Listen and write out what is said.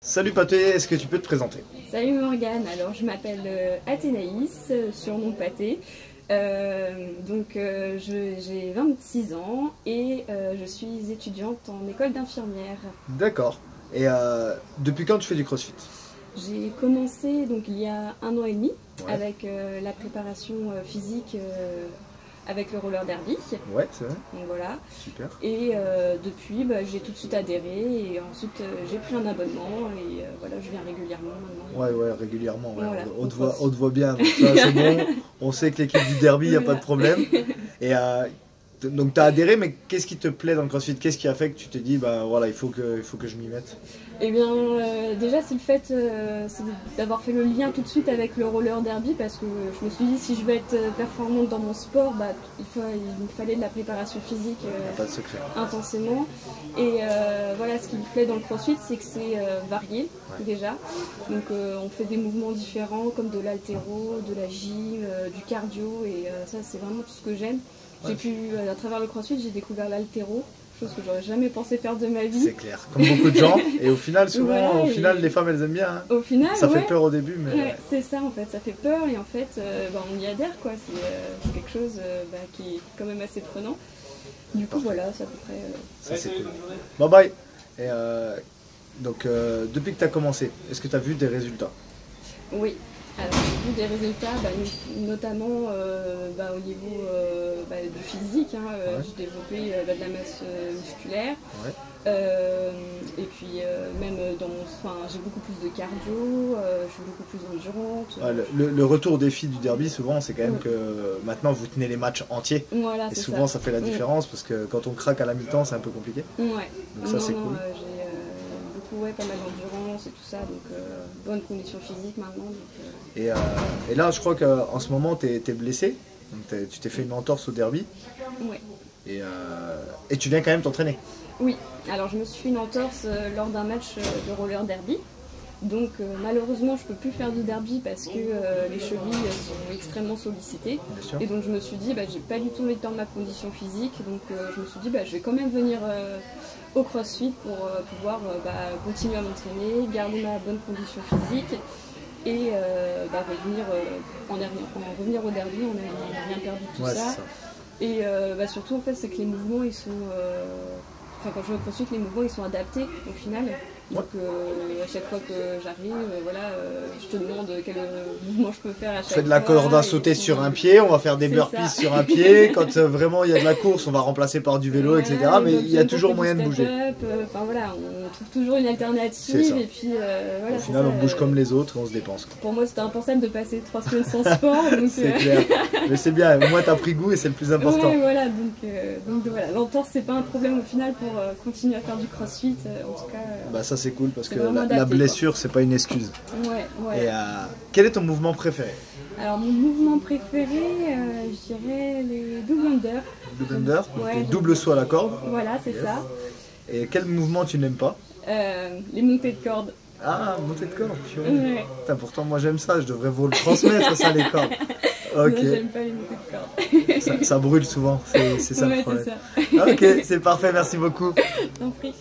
Salut Pathé, est-ce que tu peux te présenter? Salut Morgane, alors je m'appelle Athénaïs, surnom Pathé. J'ai 26 ans et je suis étudiante en école d'infirmière. D'accord. Et depuis quand tu fais du crossfit? J'ai commencé donc il y a 1 an et demi Ouais. avec la préparation physique avec le roller derby. Ouais, c'est vrai. Donc voilà. Super. Et depuis, j'ai tout de suite adhéré et ensuite j'ai pris un abonnement et voilà, je viens régulièrement maintenant. Ouais, régulièrement. Ouais. Voilà, On te voit bien, donc ça c'est bon. On sait que l'équipe du derby, il n'y a pas de problème. Et donc tu as adhéré, mais qu'est-ce qui te plaît dans le crossfit? Qu'est-ce qui a fait que tu t'es dit, bah voilà, il faut que je m'y mette? Eh bien, déjà, c'est le fait d'avoir fait le lien tout de suite avec le roller derby parce que je me suis dit, si je veux être performante dans mon sport, il me fallait de la préparation physique Pas de secret. intensément. Et voilà, ce qui me plaît dans le crossfit, c'est que c'est varié déjà. Donc, on fait des mouvements différents comme de l'haltéro, de la gym, du cardio, et ça, c'est vraiment tout ce que j'aime. Ouais. À travers le crossfit, j'ai découvert l'haltéro. Chose que j'aurais jamais pensé faire de ma vie. C'est clair, comme beaucoup de gens. Et au final, souvent, voilà, les femmes, elles aiment bien. Hein. Au final, ça fait peur au début, mais... Ouais, c'est ça en fait, ça fait peur et en fait, on y adhère quoi. C'est quelque chose qui est quand même assez prenant. Du coup, voilà, c'est à peu près... Ça, c'est cool. Bye bye. Et donc, depuis que tu as commencé, est-ce que tu as vu des résultats? Oui. Alors, j'ai vu des résultats, notamment au niveau du physique. J'ai développé de la masse musculaire. Ouais. Et puis, même j'ai beaucoup plus de cardio, je suis beaucoup plus endurante. Le retour des filles du derby, souvent, c'est quand même que maintenant vous tenez les matchs entiers. Voilà, et souvent, ça fait la différence parce que quand on craque à la mi-temps, c'est un peu compliqué. Ouais. Donc, ça, c'est cool. J'ai pas mal d'endurance et tout ça, donc bonne condition physique maintenant. Donc, et là, je crois qu'en ce moment, tu es blessé. Donc tu t'es fait une entorse au derby. Ouais. Et tu viens quand même t'entraîner. Oui, alors je me suis fait une entorse lors d'un match de roller derby. Donc malheureusement, je ne peux plus faire de derby parce que les chevilles sont extrêmement sollicitées. Et donc je me suis dit, j'ai pas du tout envie de perdre ma condition physique. Donc je me suis dit, je vais quand même venir au crossfit pour pouvoir continuer à m'entraîner, garder ma bonne condition physique et revenir au derby, on n'a rien perdu de tout ça. Et surtout en fait, c'est que les mouvements ils sont... quand je me crossfit, les mouvements ils sont adaptés au final. Donc à chaque fois que j'arrive, je te demande quel mouvement je peux faire à chaque fois. On fait de la corde à sauter sur un pied, on va faire des burpees sur un pied. Quand vraiment il y a de la course, on va remplacer par du vélo, etc. Mais il y a toujours moyen de bouger. On trouve toujours une alternative. Et puis, au final, on bouge comme les autres et on se dépense. Pour moi, c'était impensable de passer 3 semaines sans sport. C'est clair. Mais c'est bien, au moins tu as pris goût et c'est le plus important. Ouais, voilà, donc voilà, l'entorse c'est pas un problème au final pour continuer à faire du crossfit. En tout cas, ça c'est cool parce que adapté, la blessure c'est pas une excuse. Ouais. Et quel est ton mouvement préféré? Alors mon mouvement préféré, je dirais les double under. Double under, ouais, double saut à la corde. Voilà, c'est ça. Et quel mouvement tu n'aimes pas? Les montées de corde. Ah, montée de corde, ouais. Putain, pourtant moi j'aime ça, je devrais vous le transmettre ça les cordes. Ok. Non, j'aime pas les montées de corde. ça brûle souvent, c'est ça le problème. C'est ça. Ok, c'est parfait, merci beaucoup. T'en prie.